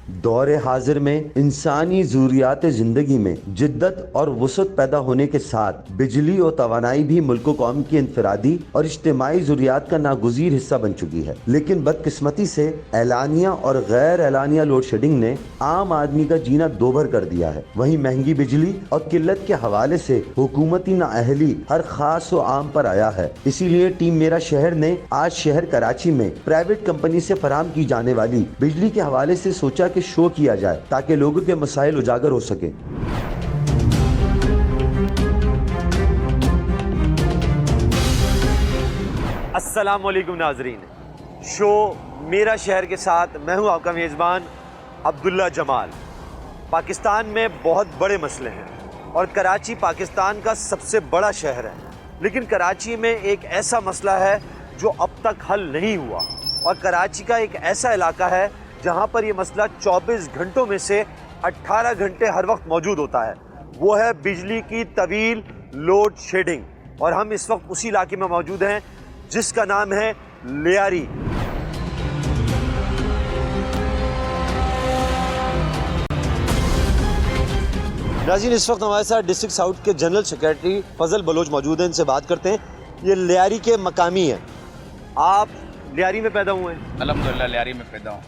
दौरे हाजिर में इंसानी ज़रूरियात ज़िंदगी में जिद्दत और वुसअत पैदा होने के साथ बिजली और तवानाई भी मुल्क कौम की इनफरादी और इज्तिमाई ज़रूरियात का नागुज़ीर हिस्सा बन चुकी है। लेकिन बदकिस्मती से एलानिया और गैर एलानिया लोड शेडिंग ने आम आदमी का जीना दोभर कर दिया है। वहीं महंगी बिजली और किल्लत के हवाले से हुकूमती नाअहली हर खास व आम पर आया है। इसीलिए टीम मेरा शहर ने आज शहर कराची में प्राइवेट कंपनी से फराहम की जाने वाली बिजली के हवाले से सोचा कि शो किया जाए ताकि लोगों के मसाइल उजागर हो सके। अस्सलाम वालेकुम नाजरीन, शो मेरा शहर के साथ मैं हूं आपका मेज़बान अब्दुल्ला जमाल। पाकिस्तान में बहुत बड़े मसले हैं और कराची पाकिस्तान का सबसे बड़ा शहर है, लेकिन कराची में एक ऐसा मसला है जो अब तक हल नहीं हुआ और कराची का एक ऐसा इलाका है जहां पर ये मसला 24 घंटों में से 18 घंटे हर वक्त मौजूद होता है। वो है बिजली की तवील लोड शेडिंग और हम इस वक्त उसी इलाके में मौजूद हैं जिसका नाम है लियारी। नाज़रीन, इस वक्त हमारे साथ डिस्ट्रिक्ट साउथ के जनरल सेक्रेटरी फजल बलोच मौजूद हैं, इनसे बात करते हैं। ये लियारी के मकामी हैं, आप लियारी में पैदा हुए हैं? अल्हम्दुलिल्लाह लियारी में पैदा हूँ।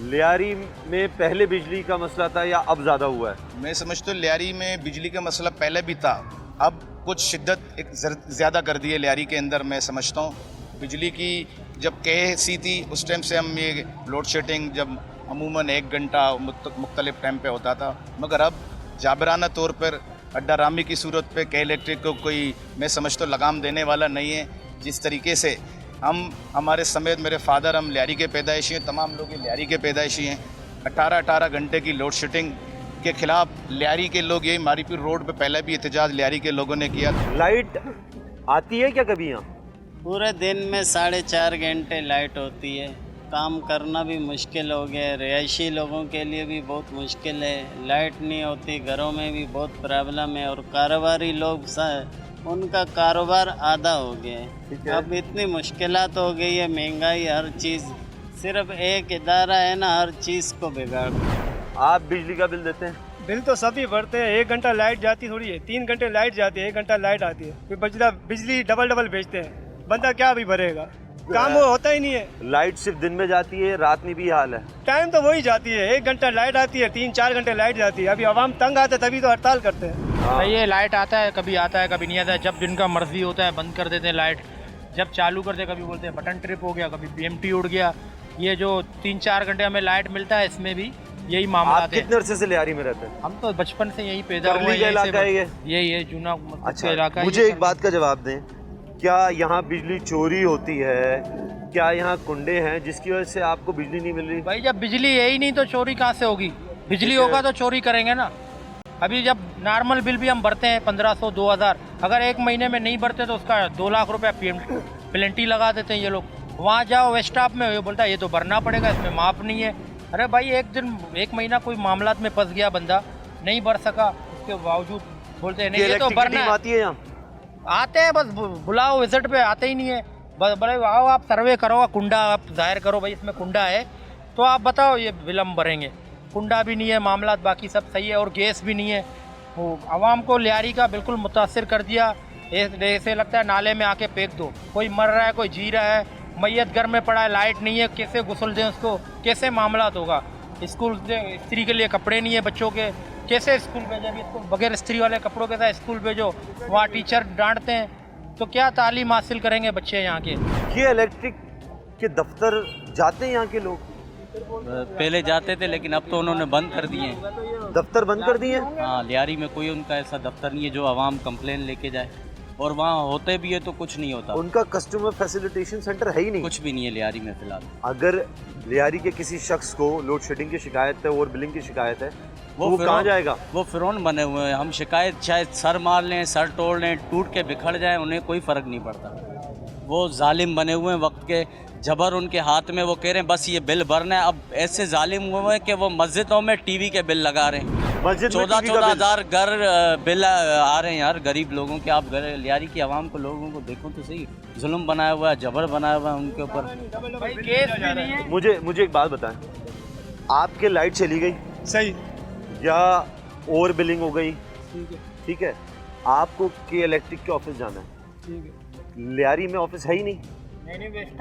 लियारी में पहले बिजली का मसला था या अब ज़्यादा हुआ है? मैं समझता हूँ लियारी में बिजली का मसला पहले भी था, अब कुछ शिद्दत एक ज़्यादा कर दी है लियारी के अंदर। मैं समझता हूँ बिजली की जब KC थी उस टाइम से हम ये लोड शेडिंग जब अमूमन 1 घंटा मुख्तलिफ टाइम पे होता था, मगर अब जाबराना तौर पर अड्डा रामी की सूरत पे के इलेक्ट्रिक को कोई मैं समझता हूँ लगाम देने वाला नहीं है। जिस तरीके से हम हमारे समेत मेरे फादर हम लियारी के पैदाइशी हैं, तमाम लोग लियारी के पैदाइशी हैं। 18 घंटे की लोड शेडिंग के ख़िलाफ़ लियारी के लोग यही मारीपुर रोड पे पहले भी एहतजाज लियारी के लोगों ने किया। लाइट आती है क्या कभी यहाँ? पूरे दिन में 4.5 घंटे लाइट होती है। काम करना भी मुश्किल हो गया है, रिहायशी लोगों के लिए भी बहुत मुश्किल है। लाइट नहीं होती, घरों में भी बहुत प्रॉब्लम है और कारोबारी लोग उनका कारोबार आधा हो गया है। अब इतनी मुश्किलात हो गई है, महंगाई, हर चीज़, सिर्फ एक इदारा है ना हर चीज़ को बिगाड़। आप बिजली का बिल देते हैं? बिल तो सभी भरते हैं। 1 घंटा लाइट जाती थोड़ी है, 3 घंटे लाइट जाती है, 1 घंटा लाइट आती है, फिर बिजली डबल भेजते हैं। बंदा क्या भी भरेगा, काम वो होता ही नहीं है। लाइट सिर्फ दिन में जाती है, रात में भी हाल है? टाइम तो वही जाती है, 1 घंटा लाइट आती है, 3-4 घंटे लाइट जाती है। अभी आवाम तंग आते तभी तो हड़ताल करते हैं। ये लाइट आता है, कभी नहीं आता है। जब दिन का मर्जी होता है बंद कर देते हैं लाइट, जब चालू करते कभी बोलते हैं बटन ट्रिप हो गया, कभी BMT उड़ गया। ये जो 3-4 घंटे हमें लाइट मिलता है इसमें भी यही मामला है। कितने अरसे से लियारी में रहते हैं? हम तो बचपन से यही पैदा हुए हैं। इलाका है ये जूना अच्छा इलाका। मुझे एक बात का जवाब दें, क्या यहाँ बिजली चोरी होती है? क्या यहाँ कुंडे हैं जिसकी वजह से आपको बिजली नहीं मिल रही? भाई जब बिजली है ही नहीं तो चोरी कहाँ से होगी? बिजली होगा तो चोरी करेंगे ना। अभी जब नॉर्मल बिल भी हम भरते हैं 1500-2000, अगर 1 महीने में नहीं भरते तो उसका 2 लाख रुपया पेनल्टी लगा देते हैं ये लोग। वहाँ जाओ वेस्ट स्टॉप में, ये बोलता है ये तो भरना पड़ेगा, इसमें माफ़ नहीं है। अरे भाई 1 महीना कोई मामलात में फंस गया बंदा, नहीं भर सका, उसके बावजूद बोलते हैं नहीं ये तो भरना आती है। यहाँ आते हैं, बस बुलाओ विजिट पे आते ही नहीं है। बस बड़े आओ, आप सर्वे करो, कुंडा आप जाहिर करो भाई इसमें कुंडा है तो आप बताओ ये बिल हम भरेंगे। कुंडा भी नहीं है, मामला बाकी सब सही है और गैस भी नहीं है। वो आवाम को लियारी का बिल्कुल मुतासिर कर दिया। ऐसे लगता है नाले में आके फेंक दो, कोई मर रहा है कोई जी रहा है, मैयत घर में पड़ा है, लाइट नहीं है, कैसे गुस्ल दें उसको, कैसे मामलात होगा। स्कूल स्त्री के लिए कपड़े नहीं है बच्चों के, कैसे स्कूल भेजें? अभी इसको बगैर स्त्री वाले कपड़ों के साथ स्कूल भेजो, वहाँ टीचर डांटते हैं, तो क्या तालीम हासिल करेंगे बच्चे यहाँ के? ये इलेक्ट्रिक के दफ्तर जाते हैं यहाँ के लोग? पहले जाते थे लेकिन अब तो उन्होंने बंद कर दिए हैं। दफ्तर बंद कर दिए? हाँ, लियारी में कोई उनका ऐसा दफ्तर नहीं है जो आवाम कंप्लेन लेके जाए, और वहाँ होते भी है तो कुछ नहीं होता। उनका कस्टमर फैसिलिटेशन सेंटर है ही नहीं? कुछ भी नहीं है लियारी में फिलहाल। अगर लियारी के किसी शख्स को लोड शेडिंग की शिकायत है, ओवर बिलिंग की शिकायत है, वो कहाँ जाएगा? वो फिरौन बने हुए हैं। हम शिकायत चाहे सर मार लें, सर तोड़ लें, टूट के बिखर जाए, उन्हें कोई फ़र्क नहीं पड़ता। वो जालिम बने हुए हैं, वक्त के जबर उनके हाथ में, वो कह रहे हैं बस ये बिल भरना है। अब ऐसे जालिम हुए हैं कि वो मस्जिदों में टीवी के बिल लगा रहे हैं। 14-14 हज़ार घर बिल आ रहे हैं यार गरीब लोगों के। आप लियारी की आवाम को, लोगों को देखो तो सही, जुल्म बनाया हुआ है, जबर बनाया हुआ है उनके ऊपर। मुझे एक बात बताएं, आपके लाइट चली गई सही, या ओवर बिलिंग हो गई, ठीक है, ठीक है, आपको के इलेक्ट्रिक के ऑफिस जाना है, ठीक है। लियारी में ऑफिस है ही नहीं,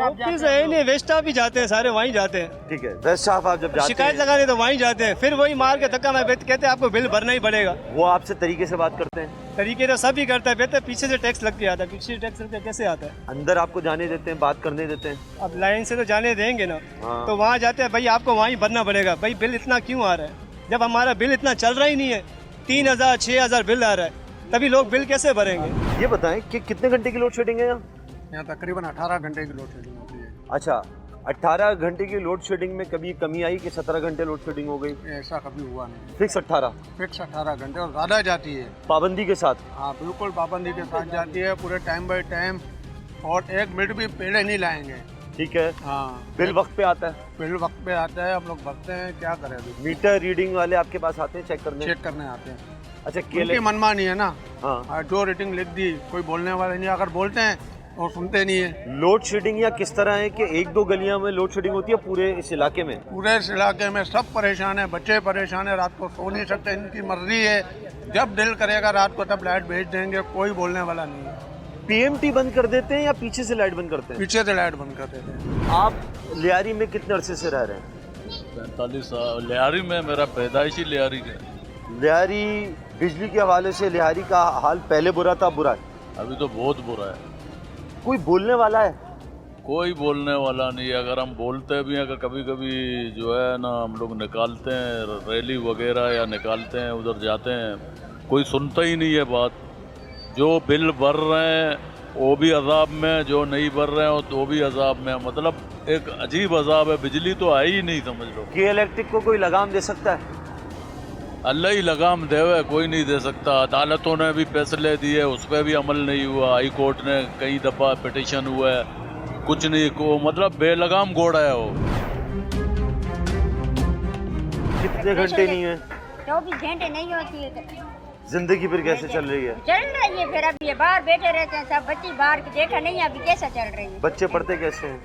ऑफिस है नहीं, वेस्ट भी जाते हैं, सारे वहीं जाते हैं। ठीक है, वेस्ट साहब आप जब जाते शिकायत हैं लगाने तो वहीं जाते हैं, फिर वही मार के धक्का मैं कहते हैं आपको बिल भरना ही पड़ेगा। वो आपसे तरीके से बात करते हैं, तरीके तो सब ही करता है, बेहतर पीछे से टैक्स लग के आता है, पीछे से टैक्स लग के कैसे आता है? अंदर आपको जाने देते हैं, बात करने देते हैं? अब लाइन से तो जाने देंगे ना, हाँ। तो वहाँ जाते हैं, भाई आपको वहीं भरना पड़ेगा, भाई बिल इतना क्यों आ रहा है? जब हमारा बिल इतना चल रहा ही नहीं है, 3000 6000 बिल आ रहा है, तभी लोग बिल कैसे भरेंगे? ये बताएं कि कितने घंटे की लोड शेडिंग है यहाँ? यहाँ तकरीबन 18 घंटे की लोड शेडिंग होती है। अच्छा, 18 घंटे की लोड शेडिंग में कभी कमी आई कि 17 घंटे लोड शेडिंग हो गई? ऐसा कभी हुआ नहीं, फिक्स 18 फिक्स 18 घंटे और ज़्यादा जाती है। पाबंदी के साथ? हाँ बिल्कुल पाबंदी के साथ जाती है, पूरे टाइम बाय टाइम, और 1 मिनट भी पहले नहीं लाएंगे। ठीक है, हाँ बिल वक्त पे आता है? बिल वक्त पे आता है, हम लोग भरते हैं, क्या करें अभी, मीटर रीडिंग वाले आपके पास आते हैं चेक करने? चेक करने आते हैं। अच्छा, उनकी मनमानी है ना, हाँ, जो रेटिंग लिख दी कोई बोलने वाला नहीं, अगर बोलते हैं तो सुनते नहीं है। लोड शेडिंग या किस तरह है कि 1-2 गलियां में लोड शेडिंग होती है पूरे इस इलाके में? पूरे इस इलाके में सब परेशान है, बच्चे परेशान है, रात को सो नहीं सकते, इनकी मर्जी है, जब दिल करेगा रात को तब लाइट भेज देंगे, कोई बोलने वाला नहीं है। पीएमटी बंद कर देते हैं या पीछे से लाइट बंद करते हैं? पीछे से लाइट बंद कर देते हैं। आप लियारी में कितने अरसे से रह रहे हैं? 45 साल। लियारी में मेरा पैदाइशी लियारी का है। लियारी बिजली के हवाले से लियारी का हाल पहले बुरा था, बुरा है? अभी तो बहुत बुरा है, कोई बोलने वाला है? कोई बोलने वाला नहीं है। अगर हम बोलते भी हैं, अगर कभी कभी जो है ना हम लोग निकालते हैं रैली वगैरह या निकालते हैं, उधर जाते हैं, कोई सुनता ही नहीं है बात। जो बिल भर रहे हैं वो भी अजाब में, जो नहीं भर रहे हैं तो भी अजाब में। मतलब एक अजीब अजाब है, बिजली तो आई ही नहीं, समझ लो। के इलेक्ट्रिक को कोई लगाम दे सकता है? अल्लाह ही लगाम देवे, कोई नहीं दे सकता। अदालतों ने भी फैसले दिए, उस पर भी अमल नहीं हुआ। हाई कोर्ट ने कई दफ़ा पिटिशन हुआ है, कुछ नहीं को, मतलब बेलगाम घोड़ा है वो। कितने घंटे नहीं है? 24 घंटे नहीं होती है। जिंदगी फिर कैसे चल रही है? चल रही है, फिर अब ये बाहर बैठे रहते हैं सब बच्चे, बाहर के देखा नहीं अभी कैसा चल रही है। बच्चे पढ़ते कैसे हैं?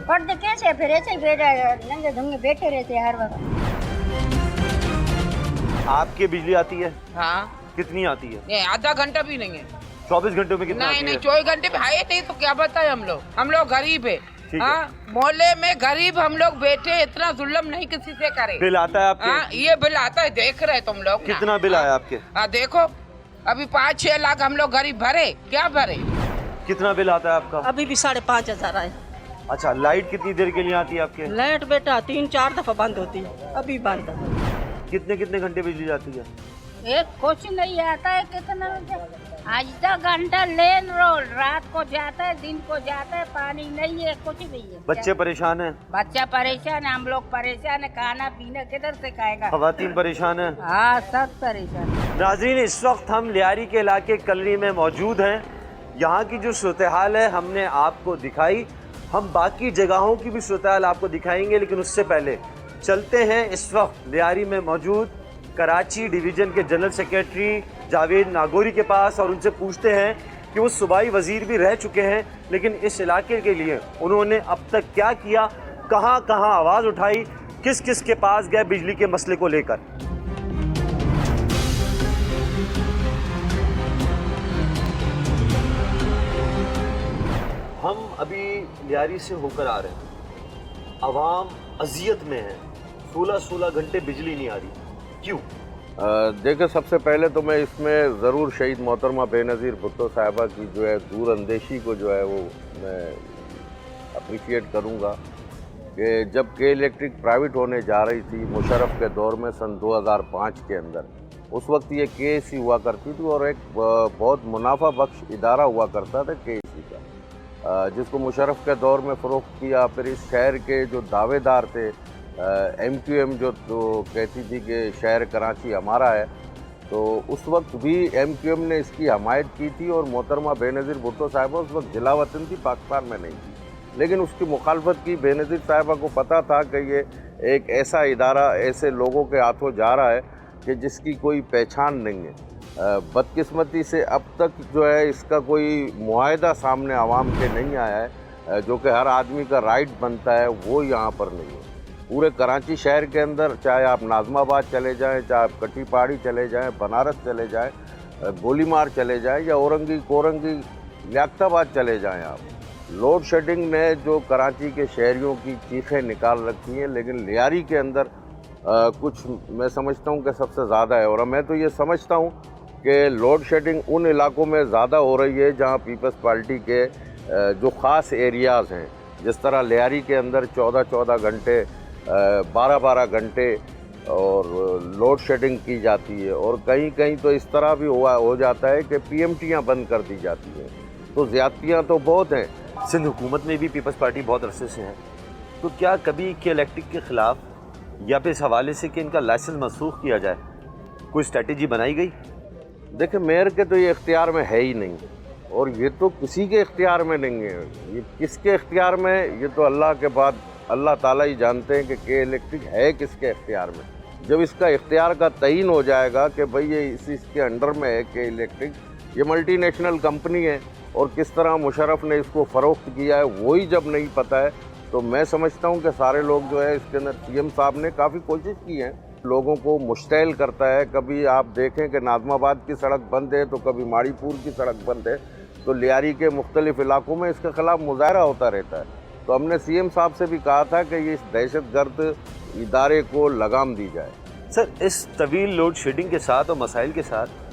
पढ़ते कैसे, फिर ऐसे ही बैठे नंगे धुंगे बैठे रहते हैं हर वक्त। आपके बिजली आती है? हाँ, कितनी आती है? नहीं आधा घंटा भी नहीं है। 24 घंटों में कितना नहीं आती नहीं है? 24 घंटे में है नहीं तो क्या बताए हम लोग गरीब है। ठीक है। हाँ, मोहल्ले में गरीब हम लोग बैठे, इतना जुल्म नहीं किसी से करे। बिल आता है आपके? हाँ, ये बिल आता है, देख रहे तुम लोग ना। कितना बिल आया आपके? हाँ देखो, अभी 5-6 लाख हम लोग गरीब भरे, क्या भरे। कितना बिल आता है आपका? अभी भी 5,500 आए। अच्छा, लाइट कितनी देर के लिए आती है आपके? लाइट बेटा 3-4 दफा बंद होती है, अभी बंद है। कितने कितने घंटे बिजली जाती है? एक कुछ नहीं आता है, कितना आधा घंटा लेन रोल, रात को जाता है, दिन को जाता है, पानी नहीं है, कुछ नहीं है। बच्चे परेशान हैं? बच्चा परेशान है, हम लोग परेशान है, खाना पीना किधर से खाएगा? खवातीन परेशान हैं? हाँ, सब परेशान। नाज़रीन, इस वक्त हम लियारी के इलाके कलरी में मौजूद हैं। यहाँ की जो सूरत हाल है हमने आपको दिखाई, हम बाकी जगहों की भी सूरत हाल आपको दिखाएंगे, लेकिन उससे पहले चलते हैं इस वक्त लियारी में मौजूद कराची डिवीज़न के जनरल सेक्रेटरी जावेद नागौरी के पास और उनसे पूछते हैं कि वो सूबाई वज़ीर भी रह चुके हैं, लेकिन इस इलाके के लिए उन्होंने अब तक क्या किया, कहाँ कहाँ आवाज़ उठाई, किस किस के पास गए बिजली के मसले को लेकर। हम अभी लियारी से होकर आ रहे हैं, अवाम अजियत में है, 16-16 घंटे बिजली नहीं आ रही, क्यों? देखिए, सबसे पहले तो मैं इसमें ज़रूर शहीद मोहतरमा बेनज़ीर भुट्टो साहिबा की जो है दूरअंदेशी को जो है वो मैं अप्रिशिएट करूँगा कि जब के इलेक्ट्रिक प्राइवेट होने जा रही थी मुशर्रफ के दौर में सन 2005 के अंदर, उस वक्त ये केएससी हुआ करती थी और एक बहुत मुनाफा बख्श इदारा हुआ करता था केएससी का, जिसको मुशर्रफ के दौर में फ़रोख्त किया। फिर इस शहर के जो दावेदार थे, MQM जो तो कहती थी कि शहर कराची हमारा है, तो उस वक्त भी MQM ने इसकी हमायत की थी और मोहतरमा बेनज़ीर भुट्टो साहिबा उस वक्त जिला वतन थी, पाकिस्तान में नहीं थी, लेकिन उसकी मुखालफत की। बेनज़ीर साहिबा को पता था कि ये एक ऐसा इदारा ऐसे लोगों के हाथों जा रहा है कि जिसकी कोई पहचान नहीं है। बदकिस्मती से अब तक जो है इसका कोई मुआहदा सामने आवाम के नहीं आया है, जो कि हर आदमी का राइट बनता है, वो यहाँ पर नहीं है। पूरे कराची शहर के अंदर, चाहे आप नाज़माबाद चले जाएं, चाहे आप कटी पहाड़ी चले जाएं, बनारस चले जाएं, गोलीमार चले जाएं, या औरंगी कोरंगी लियाकताबाद चले जाएं, आप लोड शेडिंग ने जो कराची के शहरियों की चीखें निकाल रखी हैं, लेकिन लियारी के अंदर कुछ मैं समझता हूँ कि सबसे ज़्यादा है। और मैं तो ये समझता हूँ कि लोड शेडिंग उन इलाकों में ज़्यादा हो रही है जहाँ पीपल्स पार्टी के जो ख़ास एरियाज़ हैं, जिस तरह लियारी के अंदर 14-14 घंटे 12-12 घंटे और लोड शेडिंग की जाती है, और कहीं कहीं तो इस तरह भी हो जाता है कि पीएमटीयाँ बंद कर दी जाती हैं। तो ज़्यादतियाँ तो बहुत हैं। सिंध हुकूमत में भी पीपल्स पार्टी बहुत अरसे से है, तो क्या कभी के इलेक्ट्रिक के ख़िलाफ़ या फिर इस हवाले से कि इनका लाइसेंस मनसूख किया जाए कोई स्ट्रेटजी बनाई गई? देखिए, मेयर के तो ये इख्तियार में है ही नहीं, और ये तो किसी के इख्तियार में नहीं है। ये किसके इख्तियार में, ये तो अल्लाह के बाद अल्लाह ताला ही जानते हैं कि इलेक्ट्रिक है किसके इख्तियार में। जब इसका इख्तियार का तयन हो जाएगा कि भाई ये इसके अंडर में है कि इलेक्ट्रिक, ये मल्टीनेशनल कंपनी है, और किस तरह मुशर्रफ ने इसको फ़रोख्त किया है वही जब नहीं पता है, तो मैं समझता हूँ कि सारे लोग जो है इसके अंदर, सीएम साहब ने काफ़ी कोशिश की है, लोगों को मुश्तैल करता है। कभी आप देखें कि नाज़माबाद की सड़क बंद है, तो कभी माड़ीपुर की सड़क बंद है, तो लियारी के मुख्तलिफ़ इलाकों में इसके ख़िलाफ़ मुजाहरा होता रहता है। तो हमने सीएम साहब से भी कहा था कि ये इस दहशतगर्द इदारे को लगाम दी जाए। सर, इस तवील लोड शेडिंग के साथ और मसाइल के साथ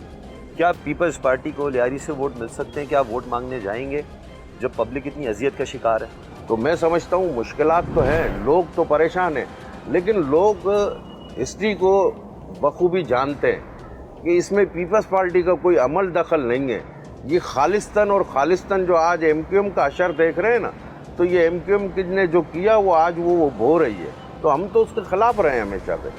क्या पीपल्स पार्टी को लियारी से वोट मिल सकते हैं? क्या आप वोट मांगने जाएंगे जब पब्लिक इतनी अजियत का शिकार है? तो मैं समझता हूँ मुश्किलात तो हैं, लोग तो परेशान हैं, लेकिन लोग हिस्ट्री को बखूबी जानते हैं कि इसमें पीपल्स पार्टी का कोई अमल दखल नहीं है। ये खालिस्तान और खालिस्तान जो आज एमक्यूएम का असर देख रहे हैं ना, तो ये एमक्यूएम ने जो किया वो आज वो भो रही है, तो हम तो उसके ख़िलाफ़ रहे हैं हमेशा से।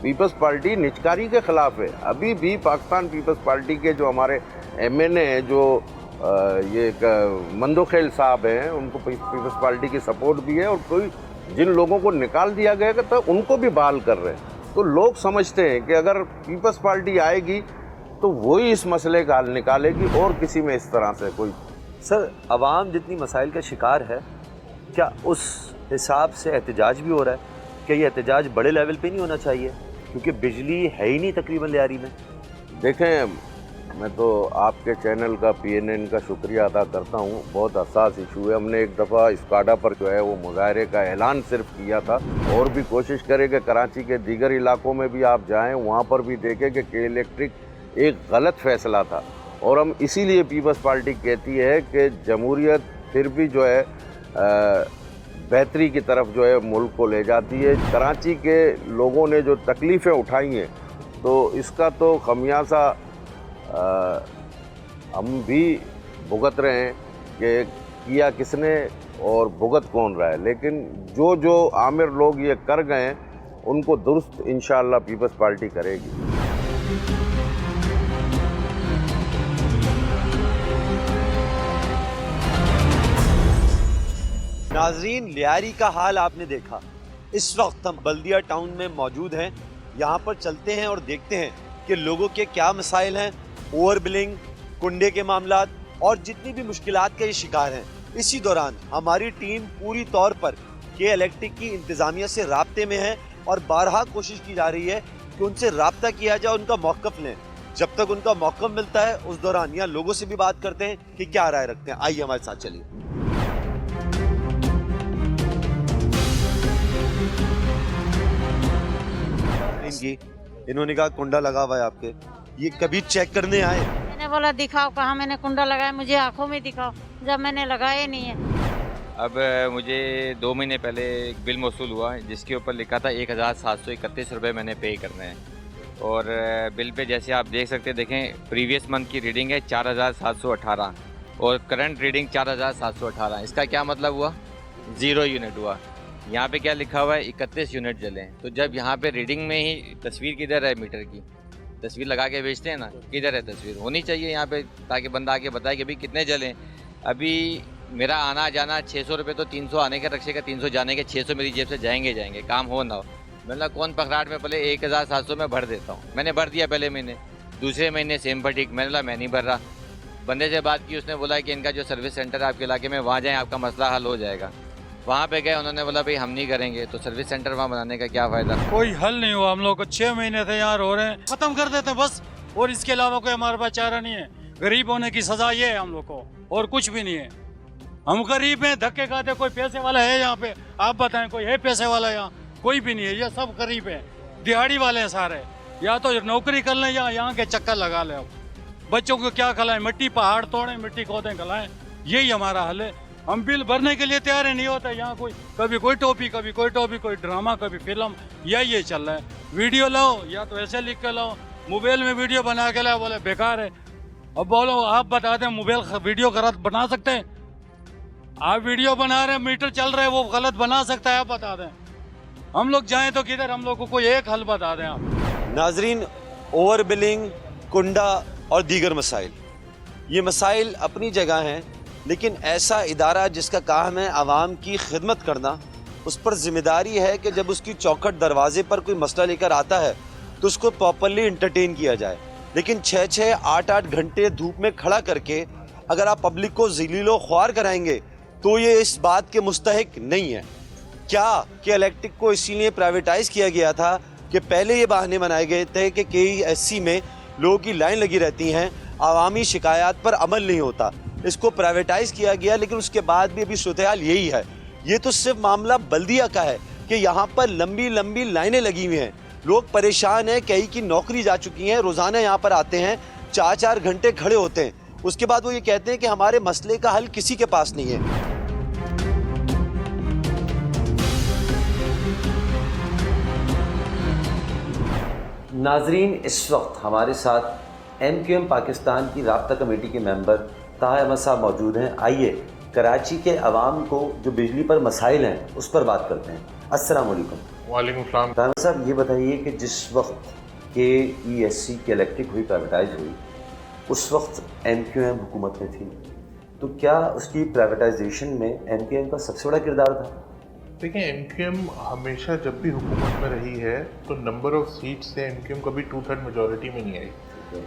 पीपल्स पार्टी निजकारी के ख़िलाफ़ है। अभी भी पाकिस्तान पीपल्स पार्टी के जो हमारे एमएनए हैं, जो ये मंदोखेल साहब हैं, उनको पीपल्स पार्टी की सपोर्ट भी है, और कोई जिन लोगों को निकाल दिया गया तो उनको भी बहाल कर रहे हैं। तो लोग समझते हैं कि अगर पीपल्स पार्टी आएगी तो वही इस मसले का हल निकालेगी, और किसी में इस तरह से कोई। सर, अवाम जितनी मसाइल का शिकार है, क्या उस हिसाब से एहतजाज भी हो रहा है? क्या ये एहतजाज बड़े लेवल पे नहीं होना चाहिए, क्योंकि बिजली है ही नहीं तकरीबन लियारी में? देखें, मैं तो आपके चैनल का, PNN का शुक्रिया अदा करता हूँ। बहुत हसास इशू है। हमने एक दफ़ा स्काडा पर जो है वो मुजाहरे का ऐलान सिर्फ किया था, और भी कोशिश करें कि कराची के दीगर इलाकों में भी आप जाएं, वहाँ पर भी देखें कि इलेक्ट्रिक एक गलत फ़ैसला था। और हम इसीलिए पीपल्स पार्टी कहती है कि जमहूरियत फिर भी जो है बेहतरी की तरफ जो है मुल्क को ले जाती है। कराची के लोगों ने जो तकलीफ़ें उठाई हैं, तो इसका तो खमियाजा हम भी भुगत रहे हैं कि किया किसने और भुगत कौन रहा है। लेकिन जो जो आमिर लोग ये कर गए हैं, उनको दुरुस्त इंशाअल्लाह पीपल्स पार्टी करेगी। नाजरीन, लियारी का हाल आपने देखा। इस वक्त हम बल्दिया टाउन में मौजूद हैं। यहाँ पर चलते हैं और देखते हैं कि लोगों के क्या मसाइल हैं, ओवर बिलिंग, कुंडे के मामलात और जितनी भी मुश्किलात का ये शिकार हैं। इसी दौरान हमारी टीम पूरी तौर पर के इलेक्ट्रिक की इंतज़ामिया से राब्ते में है, और बारहा कोशिश की जा रही है कि उनसे राब्ता किया जाए, उनका मौक़िफ़ लें। जब तक उनका मौक़िफ़ मिलता है, उस दौरान यहाँ लोगों से भी बात करते हैं कि क्या राय रखते हैं। आइए हमारे साथ चलिए। इन्होंने कहा कुंडा लगा हुआ है आपके, ये कभी चेक करने आए? मैंने बोला दिखाओ, कहा मैंने कुंडा लगाया, मुझे आंखों में दिखाओ, जब मैंने लगाया नहीं है। अब मुझे 2 महीने पहले एक बिल मौसूल हुआ जिसके ऊपर लिखा था 1731 रुपये मैंने पे करने हैं, और बिल पे जैसे आप देख सकते हैं, देखें प्रीवियस मंथ की रीडिंग है 4718 और करंट रीडिंग 4718। इसका क्या मतलब हुआ? 0 यूनिट हुआ। यहाँ पे क्या लिखा हुआ है? 31 यूनिट जले। तो जब यहाँ पे रीडिंग में ही तस्वीर किधर है? मीटर की तस्वीर लगा के बेचते हैं ना, किधर है तस्वीर? होनी चाहिए यहाँ पे, ताकि बंदा आके बताए कि भाई कितने जले। अभी मेरा आना जाना 600 रुपये, तो 300 आने का रखिएगा, 300 जाने के, 600 मेरी जेब से जाएंगे, काम हो ना हो। मतलब कौन पकड़ाट में पहले 1700 में भर देता हूँ। मैंने भर दिया पहले महीने, दूसरे महीने सेम फटीक। मैंने बोला मैं नहीं भर रहा। बंदे से बात की, उसने बोला कि इनका जो सर्विस सेंटर है आपके इलाके में, वहाँ जाएँ, आपका मसला हल हो जाएगा। वहाँ पे गए, उन्होंने बोला भाई हम नहीं करेंगे, तो सर्विस सेंटर वहाँ बनाने का क्या फ़ायदा। कोई हल नहीं हुआ। हम लोग को 6 महीने से यहाँ रो रहे हैं, ख़त्म कर देते बस, और इसके अलावा कोई हमारे पास चारा नहीं है। गरीब होने की सज़ा ये है हम लोग को, और कुछ भी नहीं है। हम गरीब हैं, धक्के खाते। कोई पैसे वाला है यहाँ पे? आप बताएं, कोई है पैसे वाला यहाँ? कोई भी नहीं है। ये सब गरीब हैं, दिहाड़ी वाले हैं सारे। या तो नौकरी कर लें या यहाँ के चक्कर लगा लें। अब बच्चों को क्या खिलाएं? मिट्टी पहाड़ तोड़ें, मिट्टी खोदें, खिलाएं। यही हमारा हल है। हम बिल भरने के लिए तैयार नहीं होता। यहाँ कोई कभी कोई टोपी, कभी कोई टोपी, कोई ड्रामा, कभी फिल्म, ये चल रहा है। वीडियो लाओ या तो ऐसे लिख के लाओ, मोबाइल में वीडियो बना के लाओ, बोले बेकार है। अब बोलो आप बता दें, मोबाइल वीडियो गलत बना सकते हैं? आप वीडियो बना रहे हैं, मीटर चल रहा है, वो गलत बना सकता है? आप बता दें। हम लोग जाएं तो किधर? हम लोग को कोई एक हल बता दें आप। नाजरीन, ओवर बिलिंग, कुंडा और दीगर मसाइल, ये मसाइल अपनी जगह हैं, लेकिन ऐसा इदारा जिसका काम है आवाम की खिदमत करना, उस पर जिम्मेदारी है कि जब उसकी चौखट दरवाजे पर कोई मसला लेकर आता है तो उसको प्रॉपरली इंटरटेन किया जाए। लेकिन 6-6, 8-8 घंटे धूप में खड़ा करके अगर आप पब्लिक को ज़लीलो ख्वार कराएंगे तो ये इस बात के मुस्तहिक नहीं है। क्या कि इलेक्ट्रिक को इसीलिए प्राइवेटाइज़ किया गया था कि पहले ये बहाने बनाए गए थे कि KESC में लोगों की लाइन लगी रहती हैं, आवामी शिकायत पर अमल नहीं होता, इसको प्राइवेटाइज़ किया गया। लेकिन उसके बाद भी अभी सूरत हाल यही है। ये तो सिर्फ मामला बल्दिया का है कि यहाँ पर लंबी लंबी लाइनें लगी हुई हैं, लोग परेशान हैं, कई की नौकरी जा चुकी हैं, रोज़ाना यहाँ पर आते हैं, 4-4 घंटे खड़े होते हैं। उसके बाद वो ये कहते हैं कि हमारे मसले का हल किसी के पास नहीं है। नाजरीन, इस वक्त हमारे साथ MQM पाकिस्तान की राब्ता कमेटी के मेंबर ताहा अहमद साहब मौजूद हैं। आइए कराची के अवाम को जो बिजली पर मसाइल हैं उस पर बात करते हैं। अस्सलाम वालेकुम। वालेकुम सलाम। ताहा अहमद साहब, ये बताइए कि जिस वक्त KESC की इलेक्ट्रिक हुई, प्राइवेटाइज हुई, उस वक्त MQM हुकूमत में थी, तो क्या उसकी प्राइवेटाइजेशन में MQM का सबसे बड़ा किरदार था? देखिए, MQM हमेशा जब भी हुकूमत में रही है तो नंबर ऑफ सीट से MQM कभी 2/3 मेजॉरिटी में नहीं आई।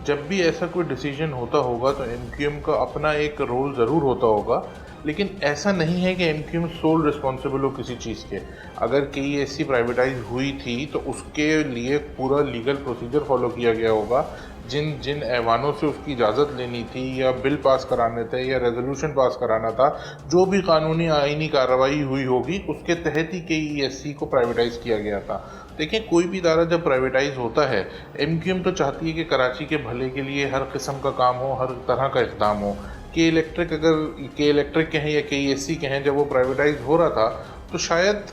जब भी ऐसा कोई डिसीजन होता होगा तो MQM का अपना एक रोल ज़रूर होता होगा, लेकिन ऐसा नहीं है कि MQM सोल रिस्पॉन्सिबल हो किसी चीज़ के। अगर KESC प्राइवेटाइज हुई थी तो उसके लिए पूरा लीगल प्रोसीजर फॉलो किया गया होगा। जिन जिन ऐवानों से उसकी इजाज़त लेनी थी या बिल पास कराने थे या रेजोल्यूशन पास कराना था, जो भी कानूनी आईनी कार्रवाई हुई होगी उसके तहत ही KESC को प्राइवेटाइज़ किया गया था। देखिए, कोई भी इदारा जब प्राइवेटाइज होता है, MQM तो चाहती है कि कराची के भले के लिए हर किस्म का काम हो, हर तरह का इक़दाम हो। इलेक्ट्रिक अगर इलेक्ट्रिक कहें या KESC कहें, जब वो प्राइवेटाइज हो रहा था तो शायद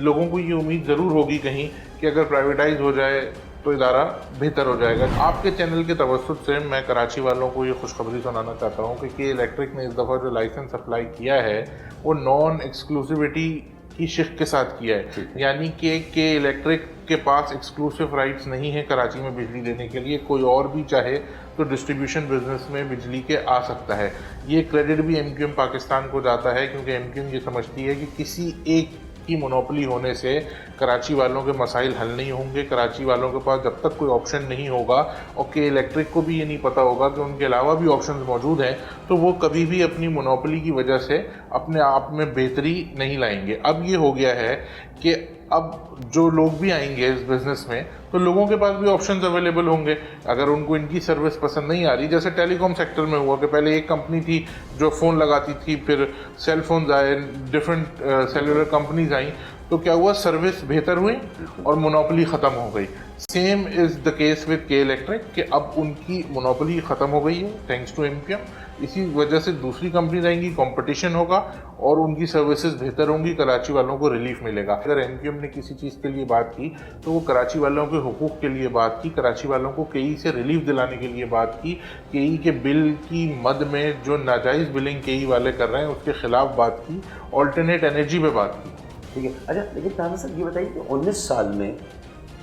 लोगों को ये उम्मीद ज़रूर होगी कहीं कि अगर प्राइवेटाइज हो जाए तो इदारा बेहतर हो जाएगा। आपके चैनल के तवज्जुह से मैं कराची वालों को ये खुशखबरी सुनाना चाहता हूँ कि इलेक्ट्रिक ने इस दफ़ा जो लाइसेंस अप्लाई किया है वो नॉन एक्सक्लूसिविटी की शिक के साथ किया है। यानी कि इलेक्ट्रिक के पास एक्सक्लूसिव राइट्स नहीं है कराची में बिजली देने के लिए। कोई और भी चाहे तो डिस्ट्रीब्यूशन बिजनेस में बिजली के आ सकता है। ये क्रेडिट भी MQM पाकिस्तान को जाता है, क्योंकि MQM ये समझती है कि किसी एक की मोनोपोली होने से कराची वालों के मसाइल हल नहीं होंगे। कराची वालों के पास जब तक कोई ऑप्शन नहीं होगा और इलेक्ट्रिक को भी ये नहीं पता होगा कि उनके अलावा भी ऑप्शंस मौजूद हैं, तो वो कभी भी अपनी मोनोपोली की वजह से अपने आप में बेहतरी नहीं लाएंगे। अब ये हो गया है कि अब जो लोग भी आएंगे इस बिज़नेस में तो लोगों के पास भी ऑप्शंस अवेलेबल होंगे। अगर उनको इनकी सर्विस पसंद नहीं आ रही, जैसे टेलीकॉम सेक्टर में हुआ कि पहले एक कंपनी थी जो फ़ोन लगाती थी, फिर सेल फोन्स आए, डिफरेंट सेलुलर कंपनीज आई, तो क्या हुआ, सर्विस बेहतर हुई और मोनोपोली ख़त्म हो गई। Same is the case with electric कि अब उनकी मोनोपोली ख़त्म हो गई है थैंक्स टू MQM। इसी वजह से दूसरी कंपनी आएंगी, कंपटीशन होगा और उनकी सर्विसेज बेहतर होंगी, कराची वालों को रिलीफ मिलेगा। अगर MQM ने किसी चीज़ के लिए बात की तो वो कराची वालों के हुकूक के लिए बात की, कराची वालों को KE से रिलीफ दिलाने के लिए बात की, KE के बिल की मद में जो नाजायज़ बिलिंग KE वाले कर रहे हैं उसके ख़िलाफ़ बात की, ऑल्टरनेट एनर्जी पे बात की। ठीक है। अच्छा, लेकिन ताहा साहब ये बताइए कि 19 साल में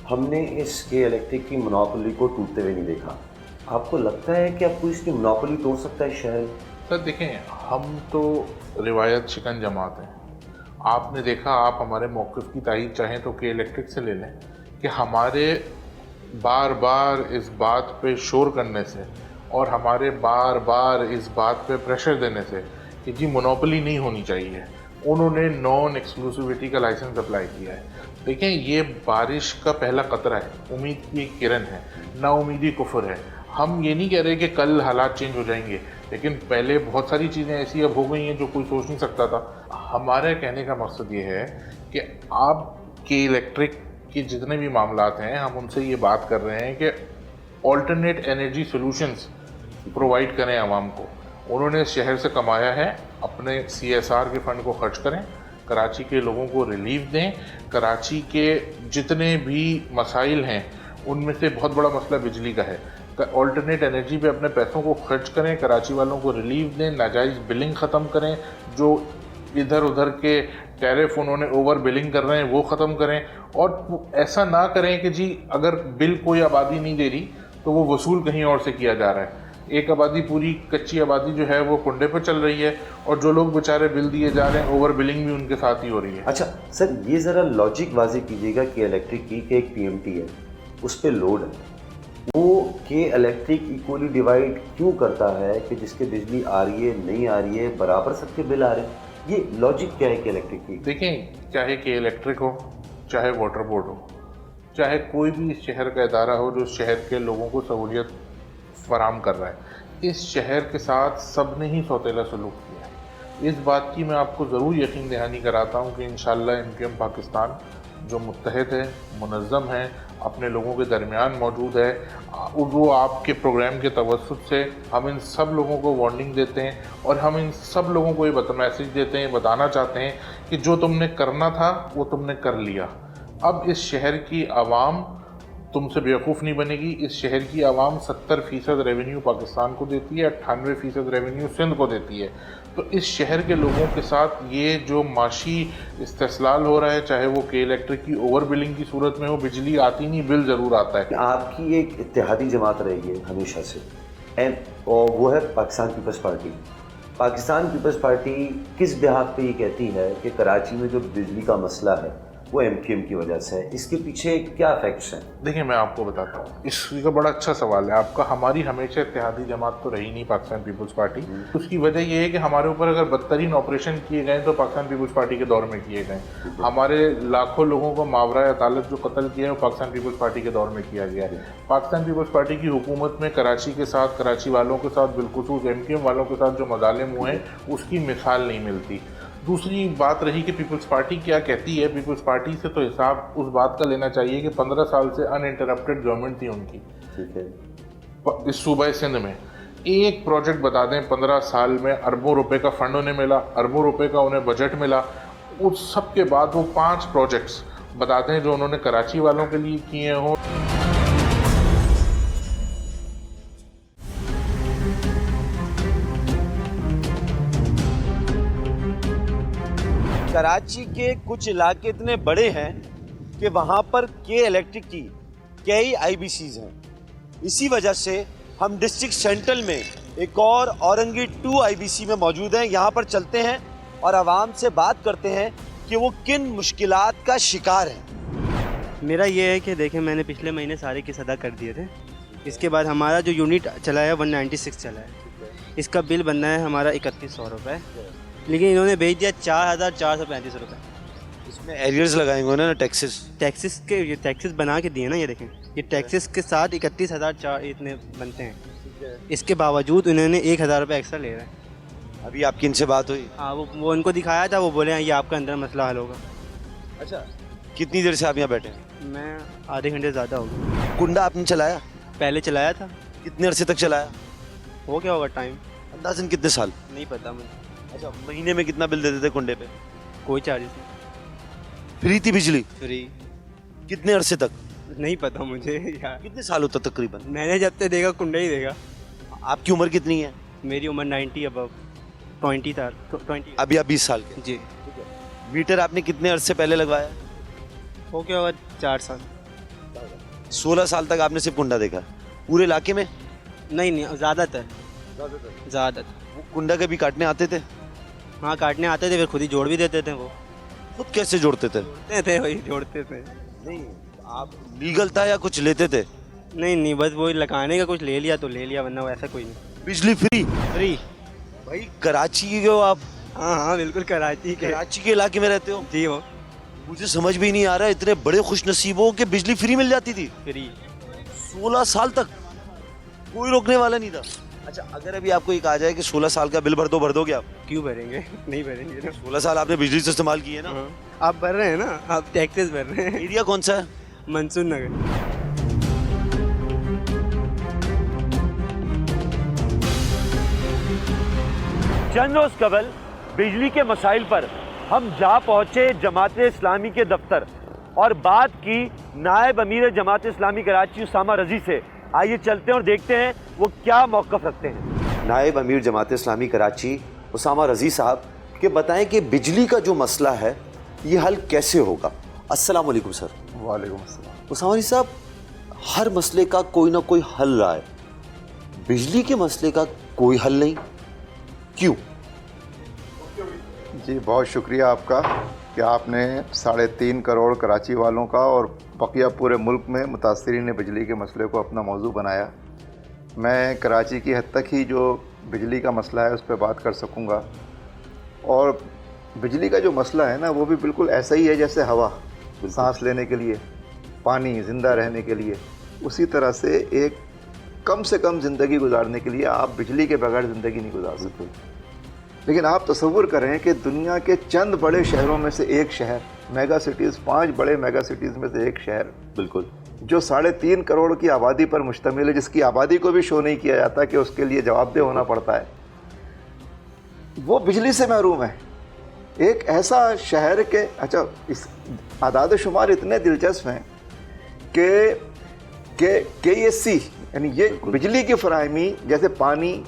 हमने इस इलेक्ट्रिक की मोनोपोली को टूटते हुए नहीं देखा। आपको लगता है कि अब कोई इसकी मोनोपोली तोड़ सकता है शहर? सर देखें, हम तो रिवायत शिकन जमात हैं। आपने देखा, आप हमारे मौक़िफ़ की तायीद चाहें तो इलेक्ट्रिक से ले लें कि हमारे बार बार इस बात पे शोर करने से और हमारे बार बार इस बात पे प्रेशर देने से कि जी मोनोपोली नहीं होनी चाहिए, उन्होंने नॉन एक्सक्लूसिविटी का लाइसेंस अप्लाई किया है। देखें, ये बारिश का पहला कतरा है, उम्मीद की एक किरण है, ना उम्मीदी कुफर है। हम ये नहीं कह रहे कि कल हालात चेंज हो जाएंगे, लेकिन पहले बहुत सारी चीज़ें ऐसी अब हो गई हैं जो कोई सोच नहीं सकता था। हमारे कहने का मकसद ये है कि आप के इलेक्ट्रिक के जितने भी मामलात हैं, हम उनसे ये बात कर रहे हैं कि ऑल्टरनेट एनर्जी सॉल्यूशंस प्रोवाइड करें आवाम को। उन्होंने शहर से कमाया है, अपने CSR के फंड को खर्च करें, कराची के लोगों को रिलीफ दें। कराची के जितने भी मसाइल हैं उनमें से बहुत बड़ा मसला बिजली का है। ऑल्टरनेट एनर्जी पे अपने पैसों को खर्च करें, कराची वालों को रिलीफ दें, नाजायज़ बिलिंग ख़त्म करें, जो इधर उधर के टैरिफ उन्होंने ओवर बिलिंग कर रहे हैं वो ख़त्म करें। और ऐसा ना करें कि जी अगर बिल कोई आबादी नहीं दे रही तो वो वसूल कहीं और से किया जा रहा है। एक आबादी, पूरी कच्ची आबादी जो है वो कुंडे पर चल रही है, और जो लोग बेचारे बिल दिए जा रहे हैं, ओवर बिलिंग भी उनके साथ ही हो रही है। अच्छा सर, ये ज़रा लॉजिक वाजे कीजिएगा कि इलेक्ट्रिक की एक PMT है, उस पर लोड है, वो के इलेक्ट्रिक इक्वली डिवाइड क्यों करता है कि जिसके बिजली आ रही है नहीं आ रही है बराबर सबके बिल आ रहे हैं? ये लॉजिक क्या है कि इलेक्ट्रिक की? देखें, चाहे के इलेक्ट्रिक हो, चाहे वाटर बोर्ड हो, चाहे कोई भी इस शहर का इदारा हो जो शहर के लोगों को सहूलियत फराम कर रहा है, इस शहर के साथ सब ने ही सौतेला सलूक किया है। इस बात की मैं आपको ज़रूर यकीन दहानी कराता हूँ कि इंशाअल्लाह MQM पाकिस्तान जो मुत्तहद है, मुनज़्ज़म है, अपने लोगों के दरमियान मौजूद है, वो आपके प्रोग्राम के तवस्सुत से हम इन सब लोगों को वार्निंग देते हैं, और हम इन सब लोगों को ये मैसेज देते हैं, बताना चाहते हैं कि जो तुमने करना था वो तुमने कर लिया। अब इस शहर की आवाम तुमसे बेवकूफ़ नहीं बनेगी। इस शहर की आवाम 70% रेवेन्यू पाकिस्तान को देती है, 98% रेवेन्यू सिंध को देती है। तो इस शहर के लोगों के साथ ये जो माशी इस्तेसलाल हो रहा है, चाहे वो के इलेक्ट्रिक की ओवर बिलिंग की सूरत में हो, बिजली आती नहीं, बिल ज़रूर आता है। आपकी एक इत्तेहादी जमात रही है हमेशा से, और वो है Pakistan Peoples Party. Pakistan Peoples Party किस बिहाफ पे ये कहती है कि कराची में जो बिजली का मसला है वो MQM की वजह से है? इसके पीछे क्या फैक्ट्स हैं? देखिए, मैं आपको बताता हूँ, इसका बड़ा अच्छा सवाल है आपका। हमारी हमेशा इत्तेहादी जमात तो रही नहीं पाकिस्तान पीपल्स पार्टी। उसकी वजह यह है कि हमारे ऊपर अगर बदतरीन ऑपरेशन किए गए तो पाकिस्तान पीपल्स पार्टी के दौर में किए गए। हमारे लाखों लोगों को मावरा अदालत जो कत्ल किया है वो पाकिस्तान पीपल्स पार्टी के दौर में किया गया है। पाकिस्तान पीपल्स पार्टी की हुकूमत में कराची के साथ, कराची वालों के साथ, बिलखुसूस MQM वालों के साथ जो मजालिम हुए हैं उसकी मिसाल नहीं मिलती। दूसरी बात रही कि पीपल्स पार्टी क्या कहती है। पीपल्स पार्टी से तो हिसाब उस बात का लेना चाहिए कि 15 साल से अनइंटरप्टेड गवर्नमेंट थी उनकी, ठीक है, इस सूबे सिंध में। एक प्रोजेक्ट बता दें 15 साल में अरबों रुपए का फंड उन्हें मिला, अरबों रुपए का उन्हें बजट मिला। उस सब के बाद वो 5 प्रोजेक्ट्स बता दें जो उन्होंने कराची वालों के लिए किए हों। कराची के कुछ इलाके इतने बड़े हैं कि वहाँ पर के इलेक्ट्रिक की कई IBCs हैं। इसी वजह से हम डिस्ट्रिक्ट सेंट्रल में एक और औरंगी 2 IBC में मौजूद हैं। यहाँ पर चलते हैं और आवाम से बात करते हैं कि वो किन मुश्किलात का शिकार हैं। मेरा ये है कि देखें, मैंने पिछले महीने सारे किस्त अदा कर दिए थे। इसके बाद हमारा जो यूनिट चला है 196 चला है। इसका बिल बनना है हमारा 3100 रुपये, लेकिन इन्होंने भेज दिया 4435 रुपये। इसमें एरियर्स लगाएंगे ना टैक्सेस बना के दिए ना, ये देखें, ये टैक्सेस के साथ 31,004 इतने बनते हैं। इसके बावजूद उन्होंने 1,000 रुपये एक्स्ट्रा ले रहे हैं। अभी आपकी इनसे बात हुई? हाँ, वो उनको दिखाया था, वो बोले ये आपका अंदर मसला हल होगा। अच्छा, कितनी देर से आप यहाँ बैठे हैं? मैं आधे घंटे ज़्यादा हो गया। कुंडा आपने चलाया? पहले चलाया था। कितने अरसे तक चलाया? हो गया होगा टाइम, अंदाज़न कितने साल? नहीं पता मुझे। अच्छा, महीने में कितना बिल देते थे कुंडे पे? कोई चार्जेस नहीं। फ्री थी बिजली? फ्री। कितने अरसे तक? नहीं पता मुझे यार। कितने साल होता तकरीबन? मैंने जब तक देखा कुंडा ही देखा। आपकी उम्र कितनी है? मेरी उम्र 90 अबव 20 था। 20। अभी आप 20 साल के? जी। मीटर आपने कितने अरसे पहले लगवाया? हो गया होगा 4 साल। 16 साल तक आपने सिर्फ कुंडा देखा पूरे इलाके में? नहीं, ज़्यादातर। वो कुंडा कभी काटने आते थे? हाँ, काटने आते थे, फिर खुद ही जोड़ भी देते थे। वो खुद कैसे जोड़ते थे? वही जोड़ते थे। नहीं, आप लीगल था या कुछ लेते थे? नहीं, बस वही लगाने का कुछ ले लिया तो ले लिया, वरना वैसा कोई नहीं। बिजली फ्री? फ्री। भाई कराची के हो आप, हाँ बिल्कुल कराची के। कराची के इलाके में रहते हो? जी हो। मुझे समझ भी नहीं आ रहा, इतने बड़े खुश नसीब हो कि बिजली फ्री मिल जाती थी। फ्री 16 साल तक कोई रोकने वाला नहीं था। अच्छा, अगर अभी आपको एक आ जाए कि 16 साल का बिल भर दोगे आप? क्यों भरेंगे? नहीं भरेंगे ना। 16 साल आपने बिजली से इस्तेमाल की है ना? आप भर रहे हैं ना, आप टैक्सेस भर रहे हैं। एरिया कौन सा है? मंसूर नगर। चंद रोज कबल बिजली के मसाइल पर हम जा पहुंचे जमात इस्लामी के दफ्तर और बात की नायब अमीर जमात इस्लामी कराची उसामा रजी से। आइए चलते हैं और देखते हैं वो क्या मौक़िफ़ रखते हैं। नायब अमीर जमात इस्लामी कराची उसामा रजी साहब के बताएं कि बिजली का जो मसला है ये हल कैसे होगा। अस्सलाम वालेकुम सर। वालेकुम अस्सलाम। उसामा रजी साहब, हर मसले का कोई ना कोई हल रहा है, बिजली के मसले का कोई हल नहीं, क्यों? जी बहुत शुक्रिया आपका कि आपने 3.5 करोड़ कराची वालों का और बकिया पूरे मुल्क में मुतासरीन बिजली के मसले को अपना मौजू बनाया। मैं कराची की हद तक ही जो बिजली का मसला है उस पर बात कर सकूंगा। और बिजली का जो मसला है ना, वो भी बिल्कुल ऐसा ही है जैसे हवा सांस लेने के लिए, पानी ज़िंदा रहने के लिए, उसी तरह से एक कम से कम ज़िंदगी गुजारने के लिए आप बिजली के बगैर ज़िंदगी नहीं गुजार सकते। लेकिन आप तसव्वुर करें कि दुनिया के चंद बड़े शहरों में से एक शहर, मेगा सिटीज़, 5 बड़े मेगा सिटीज़ में से एक शहर, बिल्कुल, जो 3.5 करोड़ की आबादी पर मुश्तमिल है, जिसकी आबादी को भी शो नहीं किया जाता कि उसके लिए जवाबदेह होना पड़ता है, वो बिजली से महरूम है। एक ऐसा शहर के, अच्छा इस आदाद शुमार इतने दिलचस्प हैं कि KEC यानी ये बिजली की फराहमी, जैसे पानी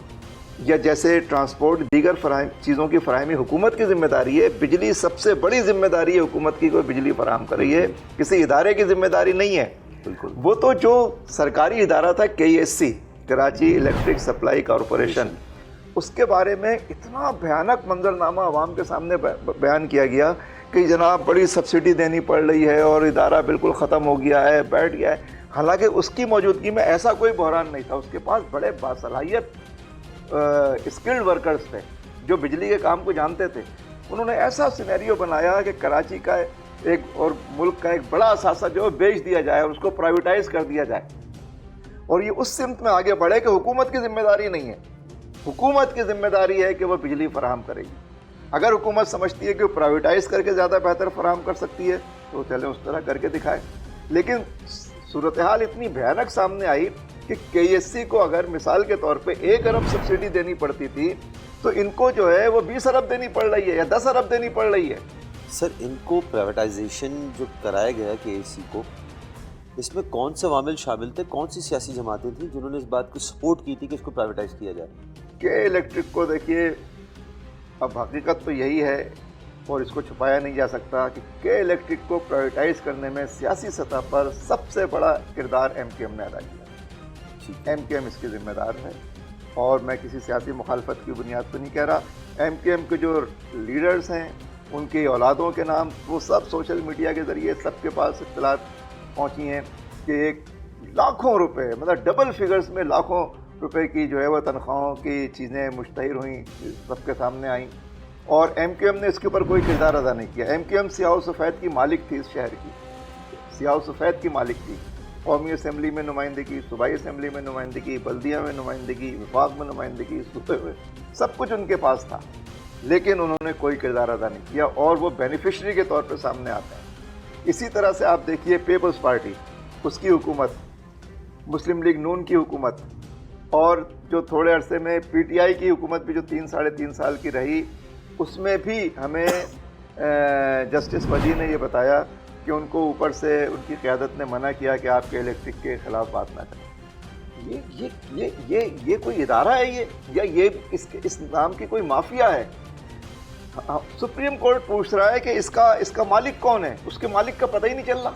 या जैसे ट्रांसपोर्ट, दीगर चीज़ों की फराहमी हुकूमत की ज़िम्मेदारी है। बिजली सबसे बड़ी ज़िम्मेदारी है हुकूमत की, कोई बिजली फराहम कर रही है, किसी इदारे की ज़िम्मेदारी नहीं है। बिल्कुल, वो तो जो सरकारी इदारा था KEC, Karachi electric supply corporation, उसके बारे में इतना भयानक मंजरनामा आवाम के सामने बयान किया गया कि जनाब बड़ी सब्सिडी देनी पड़ रही है और इदारा बिल्कुल ख़त्म हो गया है, बैठ गया है। हालांकि उसकी मौजूदगी में ऐसा कोई बहरान नहीं था। उसके पास बड़े बासलाहियत स्किल्ड वर्कर्स थे जो बिजली के काम को जानते थे। उन्होंने ऐसा सिनेरियो बनाया कि कराची का एक और मुल्क का एक बड़ा असासा जो बेच दिया जाए, उसको प्राइवेटाइज कर दिया जाए, और ये उस सिमत में आगे बढ़े कि हुकूमत की जिम्मेदारी नहीं है, हुकूमत की जिम्मेदारी है कि वह बिजली फराहम करेगी। अगर हुकूमत समझती है कि वो प्राइवेटाइज करके ज़्यादा बेहतर फराहम कर सकती है तो चले उस तरह करके दिखाए। लेकिन सूरत हाल इतनी भयानक सामने आई कि KEC को अगर मिसाल के तौर पे 1 अरब सब्सिडी देनी पड़ती थी तो इनको जो है वो 20 अरब देनी पड़ रही है या 10 अरब देनी पड़ रही है। सर, इनको प्राइवेटाइजेशन जो कराया गया KEC को, इसमें कौन से वामिल शामिल थे, कौन सी सियासी जमातें थी जिन्होंने इस बात को सपोर्ट की थी कि इसको प्राइवेटाइज किया जाए? के इलेक्ट्रिक को देखिए, अब हकीकत तो यही है और इसको छुपाया नहीं जा सकता कि के इलेक्ट्रिक को प्राइवेटाइज करने में सियासी सतह पर सबसे बड़ा किरदार MKM ने अदा किया। MKM इसके ज़िम्मेदार है और मैं किसी सियासी मुखालफत की बुनियाद पर नहीं कह रहा। MKM के जो लीडर्स हैं, उनकी औलादों के नाम वो सब सोशल मीडिया के ज़रिए सबके पास इत्तलात पहुँची हैं कि एक लाखों रुपए, मतलब डबल फिगर्स में लाखों रुपए की जो है वह तनख्वाहों की चीज़ें मुश्तहिर हुई, सबके सामने आई, और MKM ने इसके ऊपर कोई किरदार अदा नहीं किया। MKM सियाह सफ़ेद की मालिक थी, इस शहर की सियाह सफ़ेद की मालिक थी। कौमी असम्बली में नुमाइंदगी, सूबाई असम्बली में नुमाइंदगी, बल्दिया में नुमाइंदगी, विफाक में नुमाइंदगी, सूबे में, सब कुछ उनके पास था, लेकिन उन्होंने कोई किरदार अदा नहीं किया और वो बेनिफिशरी के तौर पर सामने आते हैं। इसी तरह से आप देखिए पीपल्स पार्टी, उसकी हुकूमत, मुस्लिम लीग नून की हुकूमत, और जो थोड़े अरसे में PTI की हुकूमत भी जो 3-3.5 साल की रही, उसमें भी हमें जस्टिस वजी ने ये बताया कि उनको ऊपर से उनकी क़यादत ने मना किया कि आपके इलेक्ट्रिक के ख़िलाफ़ बात ना करें। ये कोई इदारा है ये, या ये इस नाम की कोई माफिया है? सुप्रीम कोर्ट पूछ रहा है कि इसका मालिक कौन है, उसके मालिक का पता ही नहीं चल रहा।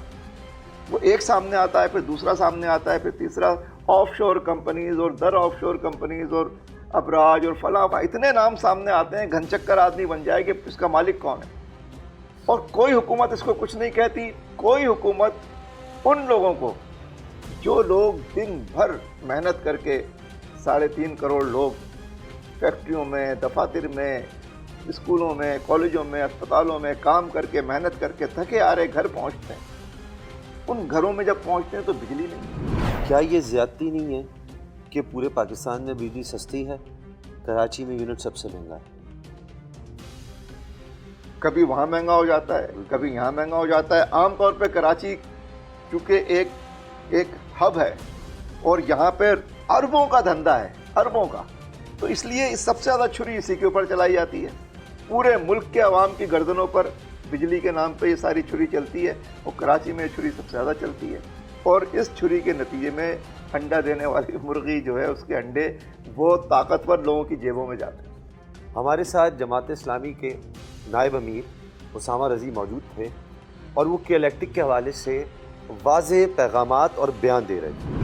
वो एक सामने आता है, फिर दूसरा सामने आता है, फिर तीसरा, ऑफशोर कंपनीज और दर ऑफशोर कंपनीज और अबराज और फला, इतने नाम सामने आते हैं, घनचक्कर आदमी बन जाए कि इसका मालिक कौन है। और कोई हुकूमत इसको कुछ नहीं कहती। कोई हुकूमत उन लोगों को, जो लोग दिन भर मेहनत करके 3.5 करोड़ लोग फैक्ट्रियों में, दफातर में, स्कूलों में, कॉलेजों में, अस्पतालों में काम करके, मेहनत करके थके आ रहे घर पहुंचते हैं। उन घरों में जब पहुंचते हैं तो बिजली नहीं। क्या ये ज़्यादती नहीं है कि पूरे पाकिस्तान में बिजली सस्ती है, कराची में यूनिट सबसे महंगा है? कभी वहाँ महंगा हो जाता है, कभी यहाँ महंगा हो जाता है। आमतौर पे कराची चूँकि एक हब है और यहाँ पे अरबों का धंधा है, अरबों का, तो इसलिए सबसे ज़्यादा छुरी इसी के ऊपर चलाई जाती है। पूरे मुल्क के अवाम की गर्दनों पर बिजली के नाम पे ये सारी छुरी चलती है और कराची में छुरी सबसे ज़्यादा चलती है। और इस छुरी के नतीजे में अंडा देने वाली मुर्गी जो है, उसके अंडे वो ताकतवर लोगों की जेबों में जाते हैं। हमारे साथ जमात इस्लामी के नायब अमीर उसामा रज़ी मौजूद थे और वो के इलेक्ट्रिक के हवाले से वाज़ेह पैगामात और बयान दे रहे थे।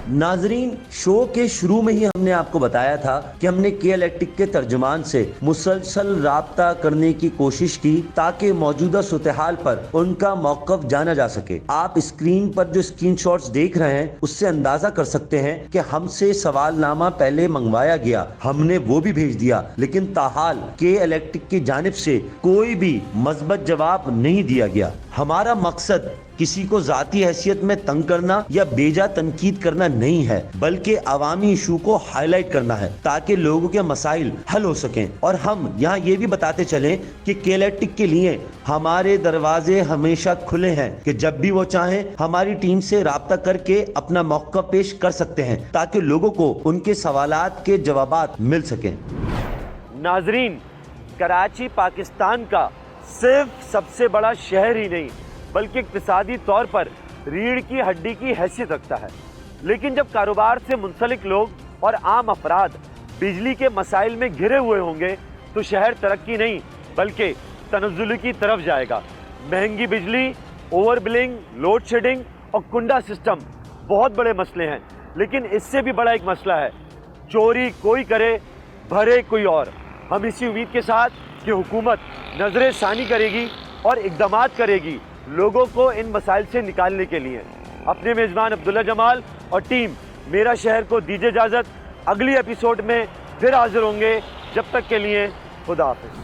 नाजरीन, शो के शुरू में ही हमने आपको बताया था कि हमने के इलेक्ट्रिक के तर्जुमान से मुसलसल राब्ता करने की कोशिश की ताकि मौजूदा सूरत-ए-हाल पर उनका मौक़िफ़ जाना जा सके। आप स्क्रीन पर जो स्क्रीनशॉट्स देख रहे हैं उससे अंदाजा कर सकते हैं कि हमसे सवालनामा पहले मंगवाया गया, हमने वो भी भेज दिया, लेकिन ताहाल के इलेक्ट्रिक की जानिब से कोई भी मज़बूत जवाब नहीं दिया गया। हमारा मकसद किसी को जाती हैसियत में तंग करना या बेजा तनकीद करना नहीं है, बल्कि अवामी इशू को हाईलाइट करना है ताकि लोगों के मसाइल हल हो सकें। और हम यहाँ ये भी बताते चलें कि के इलेक्ट्रिक के लिए हमारे दरवाजे हमेशा खुले हैं कि जब भी वो चाहें हमारी टीम से राब्ता करके अपना मौका पेश कर सकते हैं ताकि लोगों को उनके सवालात के जवाबात मिल सकें। नाजरीन, कराची पाकिस्तान का सिर्फ सबसे बड़ा शहर ही नहीं बल्कि इक्तिसादी तौर पर रीढ़ की हड्डी की हैसियत रखता है। लेकिन जब कारोबार से मुंसलिक लोग और आम अफराद बिजली के मसाइल में घिरे हुए होंगे तो शहर तरक्की नहीं बल्कि तनज़्ज़ुल की तरफ जाएगा। महंगी बिजली, ओवर बिलिंग, लोड शेडिंग और कुंडा सिस्टम बहुत बड़े मसले हैं, लेकिन इससे भी बड़ा एक मसला है, चोरी कोई करे भरे कोई और। हम इसी उम्मीद के साथ कि हुकूमत नजर सानी करेगी और इक़दामात करेगी लोगों को इन मसाइल से निकालने के लिए। अपने मेज़बान अब्दुल्ला जमाल और टीम मेरा शहर को दीजिए इजाज़त। अगली एपिसोड में फिर हाजिर होंगे। जब तक के लिए खुदा हाफ़िज़।